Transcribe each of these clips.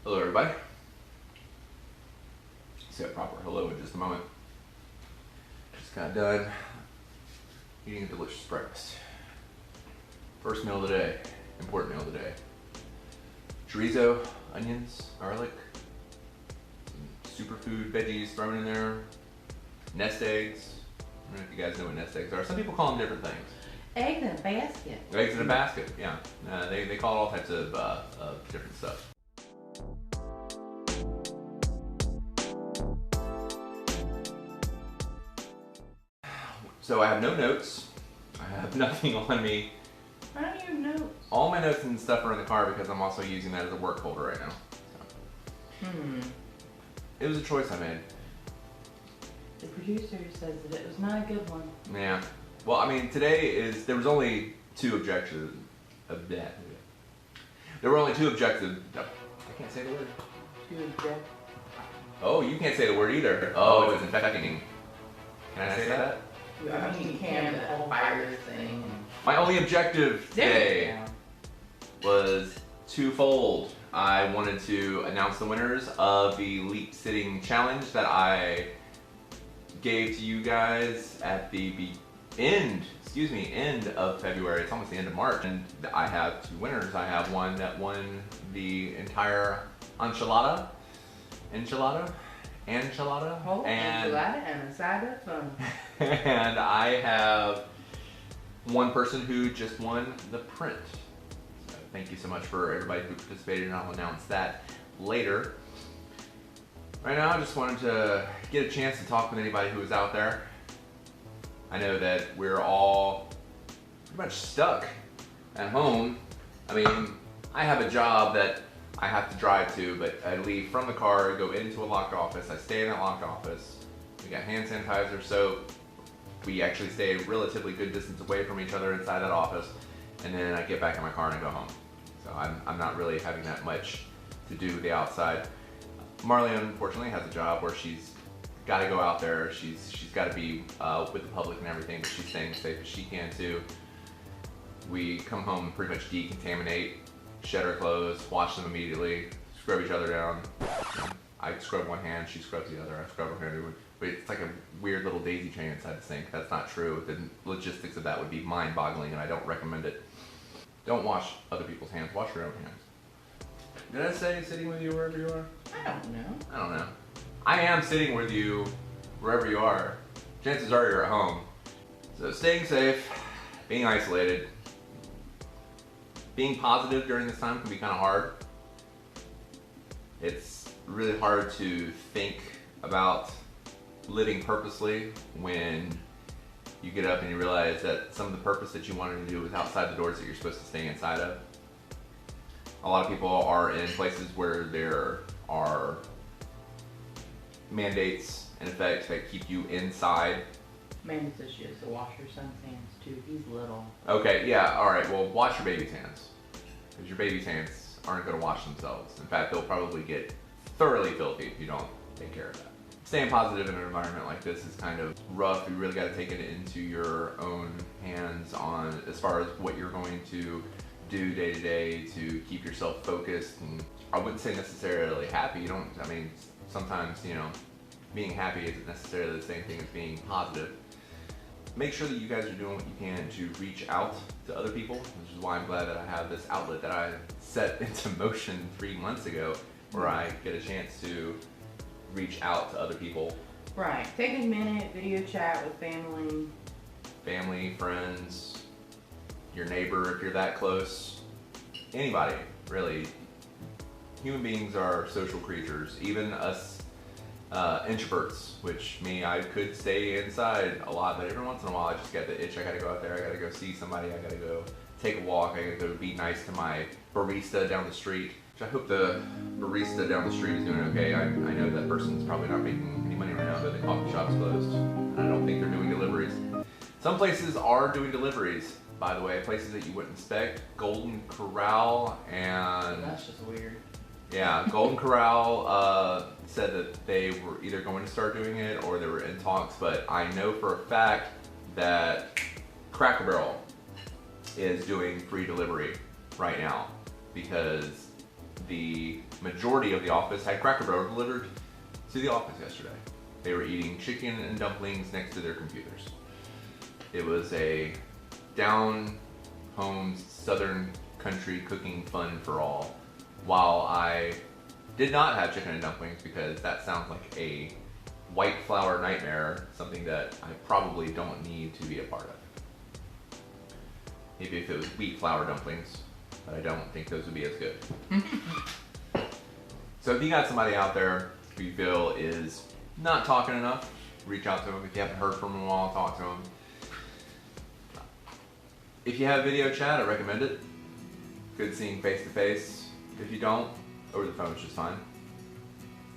Hello everybody. Say a proper hello in just a moment. Just got done eating a delicious breakfast. First meal of the day, important meal of the day. Chorizo, onions, garlic, some superfood veggies thrown in there, nest eggs. I don't know if you guys know what nest eggs are. Some people call them different things. Eggs in a basket. Eggs in a basket, yeah. They call it all types of different stuff. So I have no notes. I have nothing on me. I don't even know. All my notes and stuff are in the car because I'm also using that as a work folder right now. So. It was a choice I made. The producer says that it was not a good one. Yeah. Well, I mean, there was only two objectives of that. There were only two objectives. I can't say the word. Two objectives. Oh, you can't say the word either. Oh, it's infecting. Can I say that? I mean, you can, the whole virus thing. My only objective today was twofold. I wanted to announce the winners of the leap sitting challenge that I gave to you guys at the end of February. It's almost the end of March, and I have two winners. I have one that won the entire enchilada, Oh, and enchilada and a side of fun. and I have one person who just won the print. So thank you so much for everybody who participated, and I'll announce that later. Right now, I just wanted to get a chance to talk with anybody who is out there. I know that we're all pretty much stuck at home. I mean, I have a job that I have to drive to, but I leave from the car, go into a locked office, I stay in that locked office. We got hand sanitizer, so we actually stay a relatively good distance away from each other inside that office, and then I get back in my car and I go home. So I'm not really having that much to do with the outside. Marlee, unfortunately, has a job where she's got to go out there. She's got to be with the public and everything, but she's staying as safe as she can too. We come home and pretty much decontaminate, shed our clothes, wash them immediately, scrub each other down. I scrub one hand, she scrubs the other, I scrub her hand. But it's like a weird little daisy chain inside the sink. That's not true. The logistics of that would be mind-boggling, and I don't recommend it. Don't wash other people's hands, wash your own hands. Did I say sitting with you wherever you are? I don't know. I don't know. I am sitting with you wherever you are. Chances are you're at home. So staying safe, being isolated, being positive during this time can be kind of hard. It's really hard to think about living purposely when you get up and you realize that some of the purpose that you wanted to do was outside the doors that you're supposed to stay inside of. A lot of people are in places where there are mandates in effect that keep you inside. Mandy says she has to wash her son's hands too. He's little. Okay, yeah, alright, well, wash your baby's hands. Because your baby's hands aren't going to wash themselves. In fact, they'll probably get thoroughly filthy if you don't take care of that. Staying positive in an environment like this is kind of rough. You really got to take it into your own hands on as far as what you're going to do day to day to keep yourself focused. And I wouldn't say necessarily happy. Sometimes, being happy isn't necessarily the same thing as being positive. Make sure that you guys are doing what you can to reach out to other people, which is why I'm glad that I have this outlet that I set into motion 3 months ago, where I get a chance to reach out to other people. Right. Take a minute, video chat with family, friends, your neighbor if you're that close, anybody, really. Human beings are social creatures, even us introverts, which I could stay inside a lot, but every once in a while I just get the itch. I gotta go out there, I gotta go see somebody, I gotta go take a walk, I gotta go be nice to my barista down the street. Which I hope the barista down the street is doing okay. I know that person's probably not making any money right now, but the coffee shop's closed. And I don't think they're doing deliveries. Some places are doing deliveries, by the way, places that you wouldn't expect. Golden Corral and... That's just weird. Yeah, Golden Corral said that they were either going to start doing it or they were in talks, but I know for a fact that Cracker Barrel is doing free delivery right now because the majority of the office had Cracker Barrel delivered to the office yesterday. They were eating chicken and dumplings next to their computers. It was a down-home southern country cooking fun for all, while I did not have chicken and dumplings because that sounds like a white flour nightmare, something that I probably don't need to be a part of. Maybe if it was wheat flour dumplings, but I don't think those would be as good. So if you got somebody out there who you feel is not talking enough, reach out to them. If you haven't heard from them in a while, talk to them. If you have video chat, I recommend it. Good seeing face to face. If you don't, over the phone is just fine.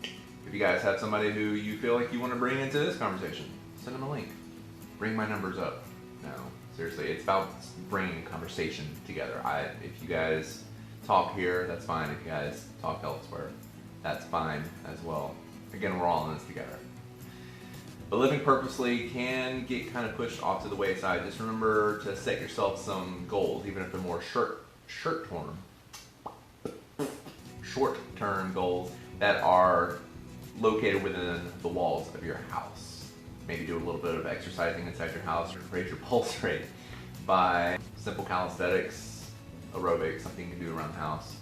If you guys have somebody who you feel like you want to bring into this conversation, send them a link. Bring my numbers up. No, seriously, it's about bringing conversation together. If you guys talk here, that's fine. If you guys talk elsewhere, that's fine as well. Again, we're all in this together. But living purposely can get kind of pushed off to the wayside. Just remember to set yourself some goals, even if they're more short-term goals that are located within the walls of your house. Maybe do a little bit of exercising inside your house, or raise your pulse rate by simple calisthenics, aerobics, something you can do around the house.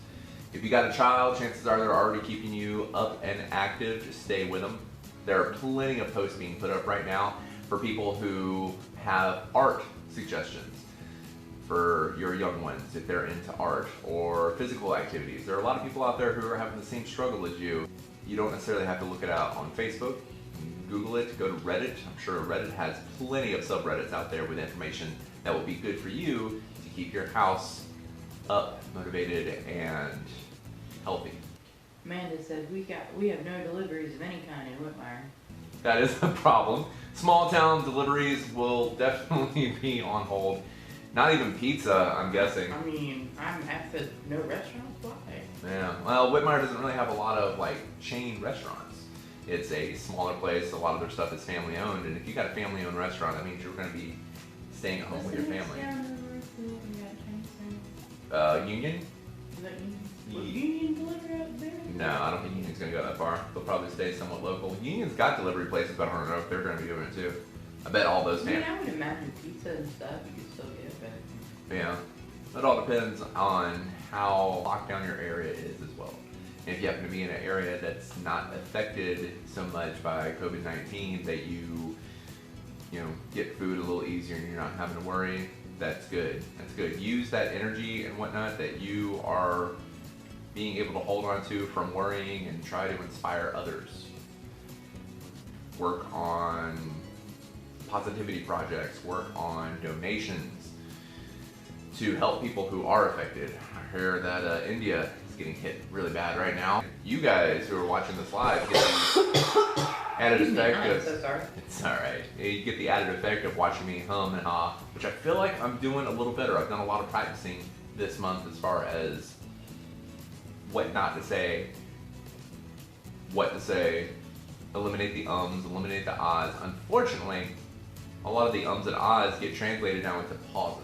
If you got a child, chances are they're already keeping you up and active. Just stay with them. There are plenty of posts being put up right now for people who have art suggestions for your young ones if they're into art or physical activities. There are a lot of people out there who are having the same struggle as you. You don't necessarily have to look it out on Facebook. Google it, go to Reddit. I'm sure Reddit has plenty of subreddits out there with information that will be good for you to keep your house up, motivated, and healthy. Amanda said we have no deliveries of any kind in Whitmire. That is a problem. Small town deliveries will definitely be on hold. Not even pizza, I'm guessing. I mean, I'm at the no restaurants. Why? Yeah, well, Whitmire doesn't really have a lot of like chain restaurants. It's a smaller place. A lot of their stuff is family owned, and if you got a family owned restaurant, that means you're going to be staying at home with your family. Union? Is that Union? Will Union deliver out there? No, I don't think Union's going to go that far. They'll probably stay somewhat local. Union's got delivery places, but I don't know if they're going to be doing it too. I bet all those families. I would imagine pizza and stuff you could still get, but yeah, it all depends on how locked down your area is as well. And if you happen to be in an area that's not affected so much by COVID-19 that you get food a little easier and you're not having to worry, that's good. That's good. Use that energy and whatnot that you are being able to hold on to from worrying and try to inspire others. Work on positivity projects, work on donations to help people who are affected. I hear that India is getting hit really bad right now. You guys who are watching this live get the added effect of... I'm so sorry. It's alright. You get the added effect of watching me hum and ha, which I feel like I'm doing a little better. I've done a lot of practicing this month as far as what not to say, what to say, eliminate the ums, eliminate the ahs. Unfortunately, a lot of the ums and ahs get translated now into pauses.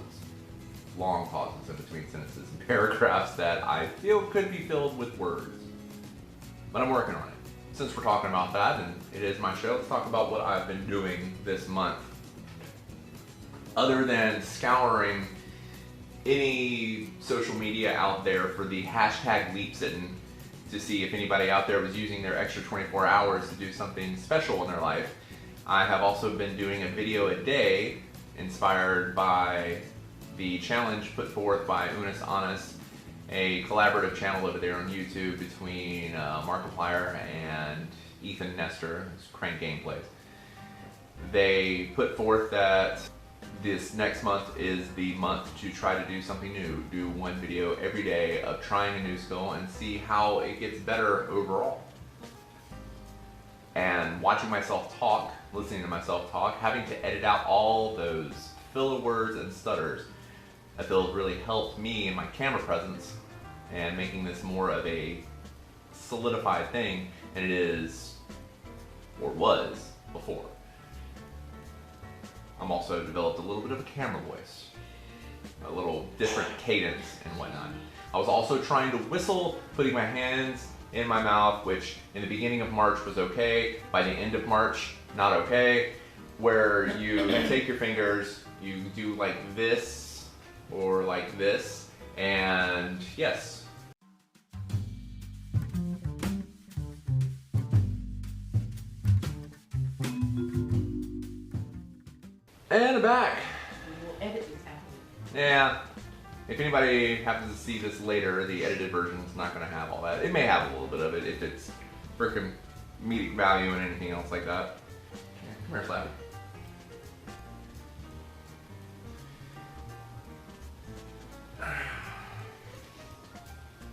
Long pauses in between sentences and paragraphs that I feel could be filled with words. But I'm working on it. Since we're talking about that, and it is my show, let's talk about what I've been doing this month. Other than scouring any social media out there for the hashtag #LeapSittin to see if anybody out there was using their extra 24 hours to do something special in their life, I have also been doing a video a day inspired by the challenge put forth by Annus, a collaborative channel over there on YouTube between Markiplier and Ethan Nestor, who's Crank Gameplays. They put forth that this next month is the month to try to do something new. Do one video every day of trying a new skill and see how it gets better overall. And watching myself talk, listening to myself talk, having to edit out all those filler words and stutters, I feel has really helped me in my camera presence and making this more of a solidified thing than it is or was before. I'm also developed a little bit of a camera voice, a little different cadence and whatnot. I was also trying to whistle, putting my hands in my mouth, which in the beginning of March was okay. By the end of March, not okay. Where you take your fingers, you do like this or like this, and yes. And back. We'll edit this out. Yeah. If anybody happens to see this later, the edited version is not going to have all that. It may have a little bit of it if it's freaking comedic value and anything else like that. Yeah, come here, Flappy.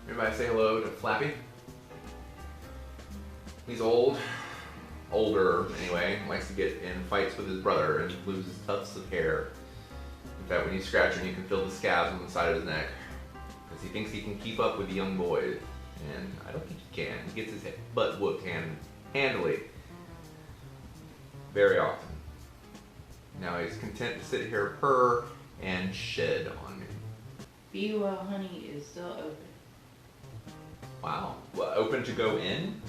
Everybody say hello to Flappy. He's older anyway, likes to get in fights with his brother and loses tufts of hair. In fact, when you scratch him, you can feel the scabs on the side of his neck. Because he thinks he can keep up with the young boys. And I don't think he can. He gets his butt whooped handily. Very often. Now he's content to sit here, purr, and shed on me. Be Well Honey is still open. Wow. Well, open to go in?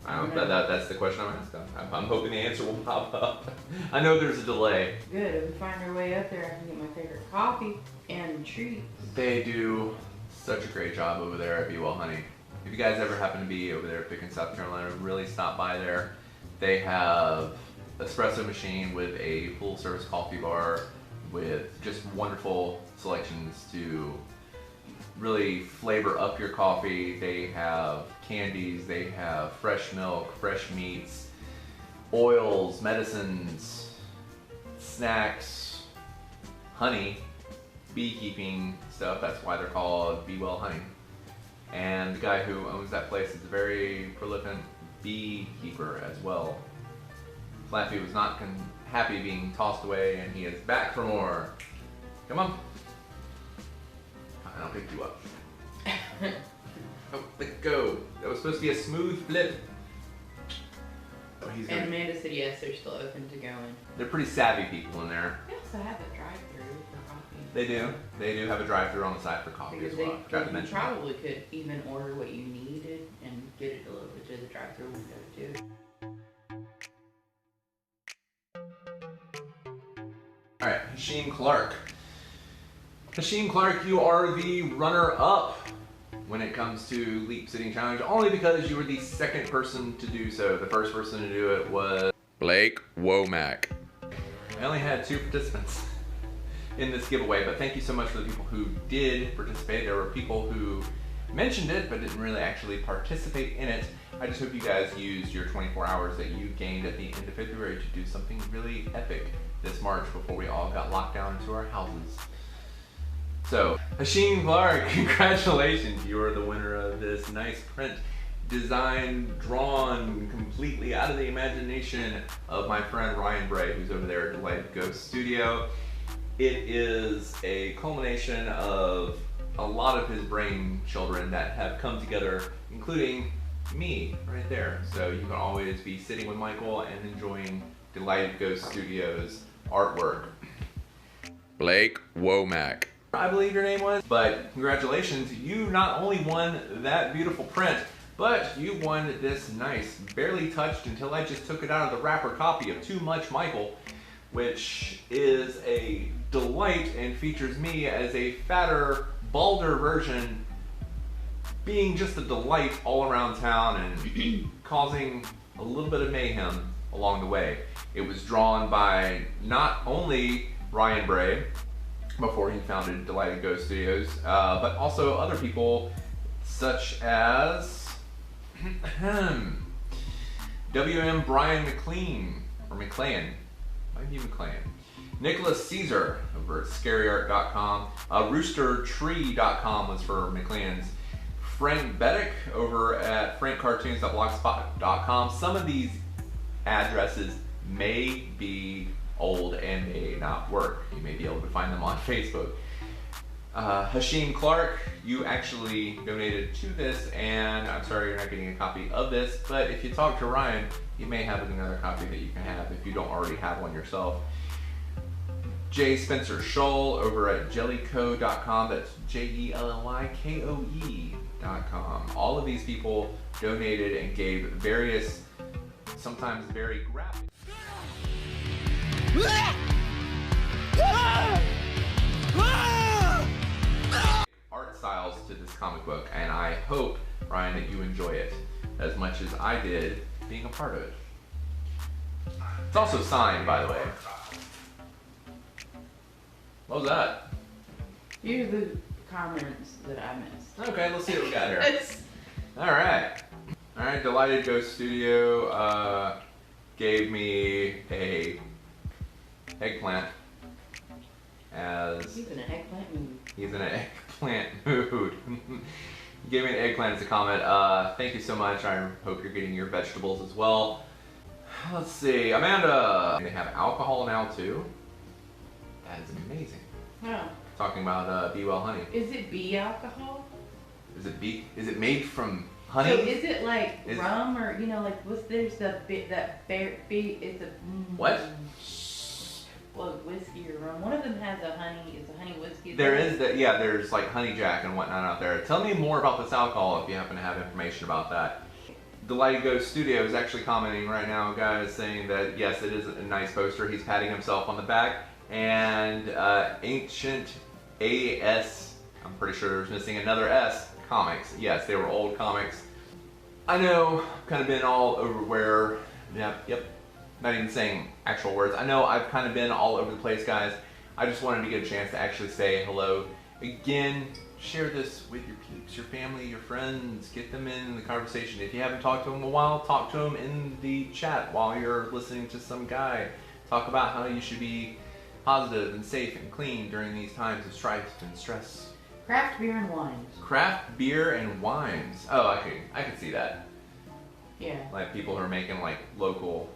That's the question I'm asking. I'm hoping the answer will pop up. I know there's a delay. Good. If we find our way up there, I can get my favorite coffee and treats. They do such a great job over there at Be Well Honey. If you guys ever happen to be over there at Pickens, South Carolina, really stop by there. They have espresso machine with a full service coffee bar with just wonderful selections to really flavor up your coffee. They have candies, they have fresh milk, fresh meats, oils, medicines, snacks, honey, beekeeping stuff. That's why they're called Be Well Honey. And the guy who owns that place is a very prolific beekeeper as well. Flappy was not happy being tossed away, and he is back for more. Come on. I'll pick you up. Oh, let go. That was supposed to be a smooth flip. Oh, and Amanda said yes, they're still open to go in. They're pretty savvy people in there. They also have a drive-through for coffee. They do. They do have a drive-through on the side for coffee because as well. You probably could even order what you needed and get it delivered to the drive-through window too. All right, Hashim Clark. Hashim Clark, you are the runner-up when it comes to Leap Sitting Challenge, only because you were the second person to do so. The first person to do it was Blake Womack. I only had 2 participants in this giveaway, but thank you so much for the people who did participate. There were people who mentioned it, but didn't really actually participate in it. I just hope you guys used your 24 hours that you gained at the end of February to do something really epic this March before we all got locked down into our houses. So, Hashim Clark, congratulations. You are the winner of this nice print designed, drawn completely out of the imagination of my friend Ryan Bray, who's over there at Delighted Ghost Studio. It is a culmination of a lot of his brain children that have come together, including me right there. So you can always be sitting with Michael and enjoying Delighted Ghost Studio's artwork. Blake Womack, I believe your name was. But congratulations, you not only won that beautiful print, but you won this nice, barely touched until I just took it out of the wrapper copy of Too Much Michael, which is a delight and features me as a fatter, balder version, being just a delight all around town and causing a little bit of mayhem along the way. It was drawn by not only Ryan Bray, before he founded Delighted Ghost Studios, but also other people such as W.M. Brian McLean, or McLean, might be McLean. Nicholas Caesar over at scaryart.com. Roostertree.com was for McLean's. Frank Bedek over at frankcartoons.blogspot.com. Some of these addresses may be old and may not work. You may be able to find them on Facebook. Hashim Clark, you actually donated to this, and I'm sorry you're not getting a copy of this, but if you talk to Ryan, he may have another copy that you can have if you don't already have one yourself. J. Spencer Scholl over at jellyco.com. That's JELLYKOE.com. All of these people donated and gave various, sometimes very graphic art styles to this comic book, and I hope, Ryan, that you enjoy it as much as I did being a part of it. It's also signed, by the way. What was that? Here's the comments that I missed. Okay, let's see what we got here. Alright. Alright, Delighted Ghost Studio gave me a eggplant as... He's in an eggplant mood. He's in an eggplant mood. He gave me an eggplant as a comment. Thank you so much. I hope you're getting your vegetables as well. Let's see, Amanda. They have alcohol now too. That is amazing. Oh. Talking about Be Well Honey. Is it bee alcohol? Is it made from honey? So is it like rum or like there's the bee it's a what? Well, whiskey or rum. One of them has a honey. It's a honey whiskey. There's like honey jack and whatnot out there. Tell me more about this alcohol if you happen to have information about that. Delighted Ghost Studio is actually commenting right now, guys, saying that yes, it is a nice poster. He's patting himself on the back. And Ancient AS, I'm pretty sure there's missing another S, comics. Yes, they were old comics. I know, I've kind of been all over where, yep, not even saying actual words. I know I've kind of been all over the place, guys. I just wanted to get a chance to actually say hello. Again, share this with your peeps, your family, your friends. Get them in the conversation. If you haven't talked to them in a while, talk to them in the chat while you're listening to some guy talk about how you should be positive and safe and clean during these times of strife and stress. Craft beer and wines. Craft beer and wines. Oh, I could see that. Yeah. Like people who are making like local.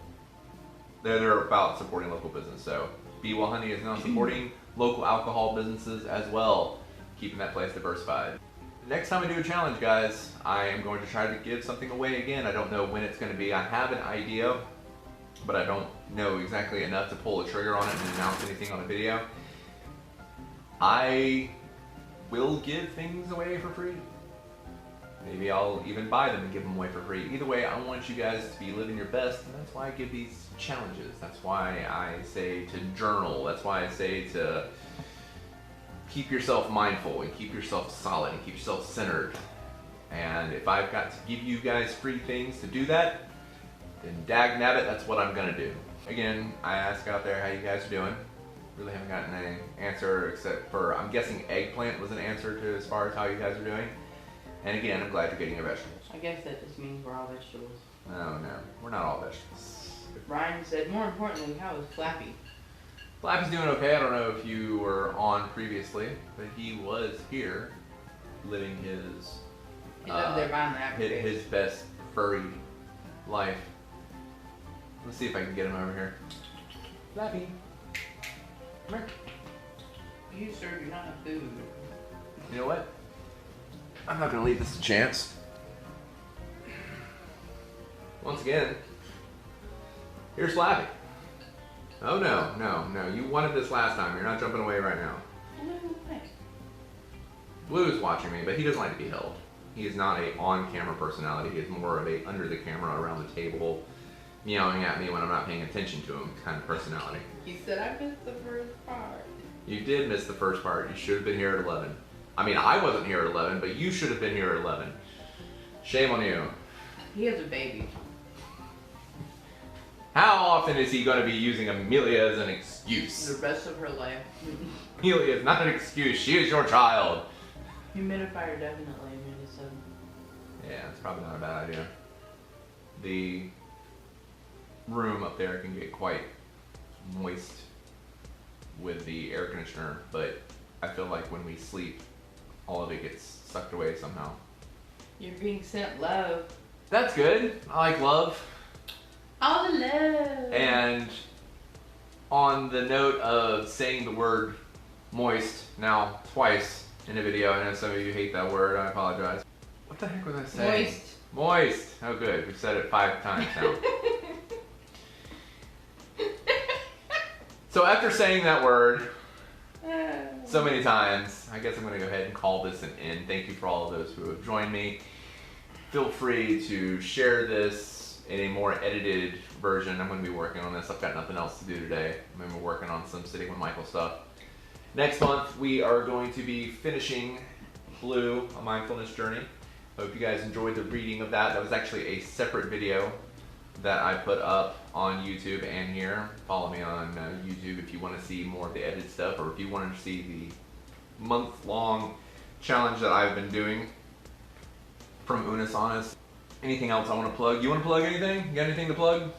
They're about supporting local business. So Be Well Honey is now supporting local alcohol businesses as well, keeping that place diversified. Next time I do a challenge, guys, I am going to try to give something away again. I don't know when it's going to be. I have an idea, but I don't know exactly enough to pull the trigger on it and announce anything on a video. I will give things away for free. Maybe I'll even buy them and give them away for free. Either way, I want you guys to be living your best, and that's why I give these challenges. That's why I say to journal. That's why I say to keep yourself mindful and keep yourself solid and keep yourself centered. And if I've got to give you guys free things to do that, then dag nabbit, that's what I'm gonna do. Again, I ask out there how you guys are doing. Really haven't gotten any answer except for, I'm guessing eggplant was an answer to as far as how you guys are doing. And again, I'm glad you're getting your vegetables. I guess that just means we're all vegetables. No, we're not all vegetables. Ryan said, more importantly, how is Flappy? Flappy's doing okay. I don't know if you were on previously, but he was here living his He's up there buying the aftertaste. his best furry life. Let's see if I can get him over here. Flappy, come here. You, sir, do not have food. You know what? I'm not gonna leave this a chance. Once again, here's Flappy. Oh no. You wanted this last time. You're not jumping away right now. Blue's watching me, but he doesn't like to be held. He is not a on-camera personality. He is more of a under the camera, around the table, meowing at me when I'm not paying attention to him kind of personality. You said I missed the first part. You did miss the first part. You should have been here at 11. I mean, I wasn't here at 11, but you should have been here at 11. Shame on you. He has a baby. How often is he going to be using Amelia as an excuse? The rest of her life. Amelia is not an excuse. She is your child. Humidifier definitely made it so. Yeah, it's probably not a bad idea. The room up there can get quite moist with the air conditioner, but I feel like when we sleep, all of it gets sucked away somehow. You're being sent love. That's good. I like love. All the love. And on the note of saying the word moist now twice in a video, I know some of you hate that word, I apologize. What the heck was I saying? Moist. Moist. Oh good, we've said it 5 times now. So So after saying that word so many times, I guess I'm going to go ahead and call this an end. Thank you for all of those who have joined me. Feel free to share this in a more edited version. I'm going to be working on this. I've got nothing else to do today. I'm going to be working on some Sitting with Michael stuff. Next month, we are going to be finishing Blue, A Mindfulness Journey. Hope you guys enjoyed the reading of that. That was actually a separate video that I put up on YouTube and here. Follow me on YouTube if you want to see more of the edited stuff, or if you wanted to see the month-long challenge that I've been doing from Annus. Anything else I want to plug? You want to plug anything? You got anything to plug?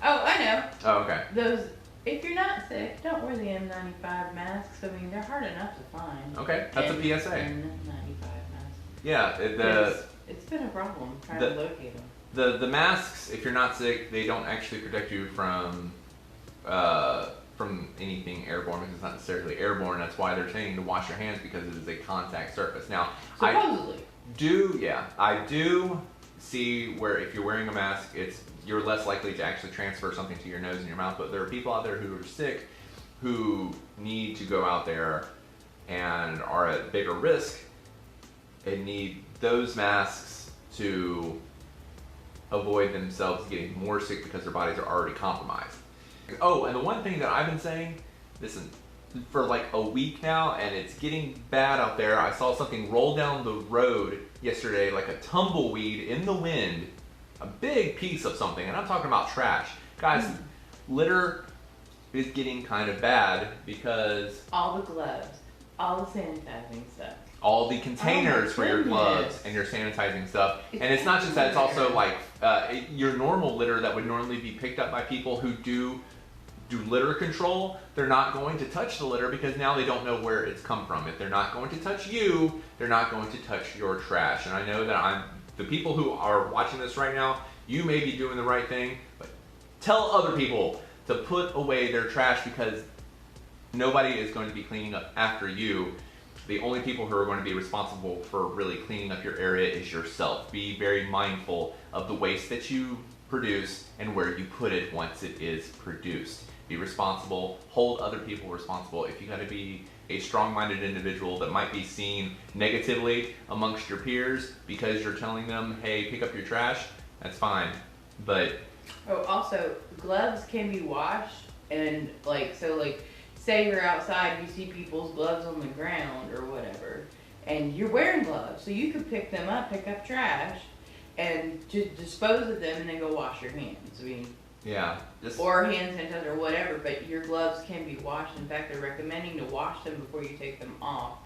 Oh, I know. Oh, okay. Those, if you're not sick, don't wear the N95 masks. I mean, they're hard enough to find. Okay, that's a PSA. N95 masks. Yeah, It's been a problem trying to locate them. The masks, if you're not sick, they don't actually protect you from anything airborne, because it's not necessarily airborne. That's why they're saying to wash your hands, because it is a contact surface. Now, supposedly. I do see where if you're wearing a mask, you're less likely to actually transfer something to your nose and your mouth. But there are people out there who are sick, who need to go out there and are at bigger risk and need those masks to avoid themselves getting more sick because their bodies are already compromised. Oh, and the one thing that I've been saying, listen, for like a week now, and it's getting bad out there. I saw something roll down the road yesterday, like a tumbleweed in the wind, a big piece of something, and I'm talking about trash. Guys, litter is getting kind of bad because all the gloves, all the sanitizing stuff, all the containers for your gloves and your sanitizing stuff. And it's not just that, it's also like your normal litter that would normally be picked up by people who do litter control. They're not going to touch the litter because now they don't know where it's come from. If they're not going to touch you, they're not going to touch your trash. And I know that the people who are watching this right now, you may be doing the right thing, but tell other people to put away their trash, because nobody is going to be cleaning up after you. The only people who are going to be responsible for really cleaning up your area is yourself. Be very mindful of the waste that you produce and where you put it once it is produced. Be responsible, hold other people responsible. If you got to be a strong-minded individual that might be seen negatively amongst your peers because you're telling them, hey, pick up your trash, that's fine. But also, gloves can be washed, and say you're outside, you see people's gloves on the ground or whatever, and you're wearing gloves, so you could pick them up, pick up trash, and just dispose of them and then go wash your hands. I mean, yeah, or hand sanitizer or whatever, but your gloves can be washed. In fact, they're recommending to wash them before you take them off,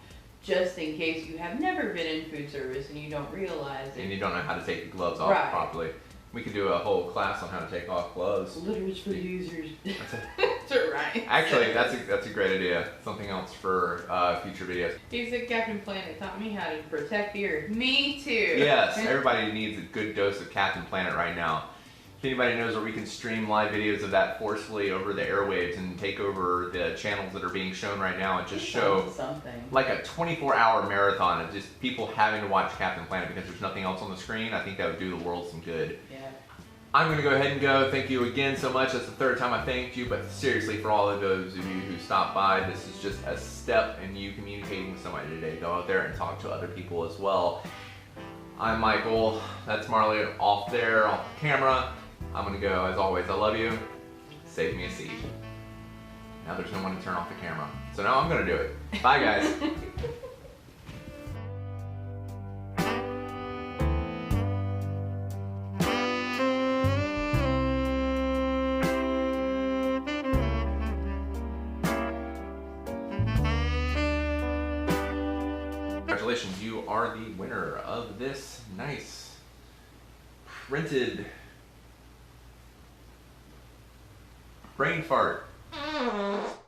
just in case you have never been in food service and you don't realize it. And you don't know how to take the gloves off properly. We could do a whole class on how to take off gloves. Literature for users. That's right. Actually, that's a great idea. Something else for future videos. He said Captain Planet taught me how to protect the Earth. Me too. Yes, everybody needs a good dose of Captain Planet right now. If anybody knows where we can stream live videos of that forcefully over the airwaves and take over the channels that are being shown right now and just show something like a 24-hour marathon of just people having to watch Captain Planet because there's nothing else on the screen, I think that would do the world some good. Yeah. I'm going to go ahead and go. Thank you again so much. That's the third time I thanked you, but seriously, for all of those of you who stopped by, this is just a step in you communicating with somebody today. Go out there and talk to other people as well. I'm Michael. That's Marlee off there, off the camera. I'm going to go. As always, I love you. Save me a seat. Now there's no one to turn off the camera. So now I'm going to do it. Bye, guys. Congratulations, you are the winner of this nice printed brain fart